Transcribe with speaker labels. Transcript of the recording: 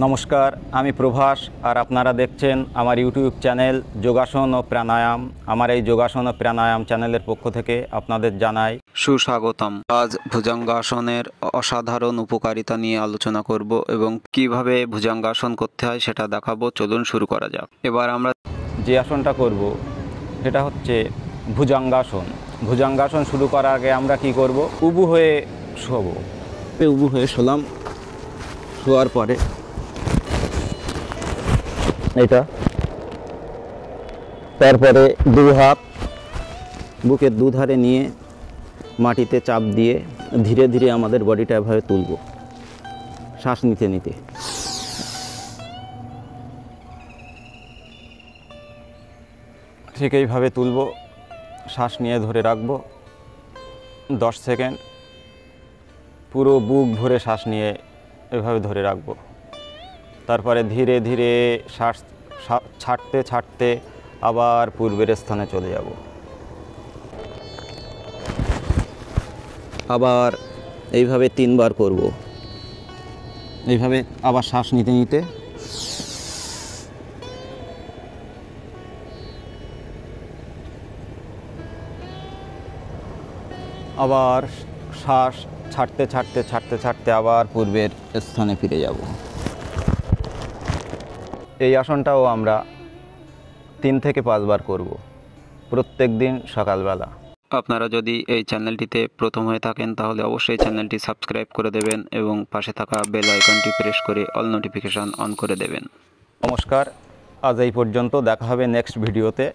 Speaker 1: নমস্কার, আমি প্রভাস আর আপনারা দেখছেন আমার ইউটিউব চ্যানেল যোগাসন ও প্রাণায়াম। আমার এই যোগাসন ও প্রাণায়াম চ্যানেলের পক্ষ থেকে আপনাদের জানাই সুস্বাগতম। আজ ভুজঙ্গাসনের অসাধারণ উপকারিতা নিয়ে আলোচনা করব এবং কিভাবে ভুজঙ্গাসন করতে হয় সেটা দেখাবো। চলুন শুরু করা যাক। এবার আমরা যে আসনটা করব সেটা হচ্ছে ভুজঙ্গাসন। ভুজঙ্গাসন শুরু করার আগে আমরা কি করব, উবু হয়ে শোবো। উবু হয়ে শোলাম, শোয়ার পরে এটা, তারপরে দু হাত বুকের দুধারে নিয়ে মাটিতে চাপ দিয়ে ধীরে ধীরে আমাদের বডিটা এভাবে তুলব, শ্বাস নিতে নিতে। ঠিক এইভাবে তুলব, শ্বাস নিয়ে ধরে রাখবো 10 সেকেন্ড। পুরো বুক ভরে শ্বাস নিয়ে এভাবে ধরে রাখবো। তারপরে ধীরে ধীরে শ্বাস ছাড়তে ছাড়তে আবার পূর্বের স্থানে চলে যাব। আবার এইভাবে 3 বার করব। এইভাবে আবার শ্বাস নিতে নিতে আবার শ্বাস ছাড়তে ছাড়তে ছাড়তে ছাড়তে আবার পূর্বের স্থানে ফিরে যাব। এই আসনটাও আমরা 3 থেকে 5 বার করব, প্রত্যেক দিন সকালবেলা। আপনারা যদি এই চ্যানেলটিতে প্রথম হয়ে থাকেন তাহলে অবশ্যই চ্যানেলটি সাবস্ক্রাইব করে দেবেন এবং পাশে থাকা বেল আইকনটি প্রেস করে অল নোটিফিকেশন অন করে দেবেন। নমস্কার, আজ এই পর্যন্ত। দেখা হবে নেক্সট ভিডিওতে।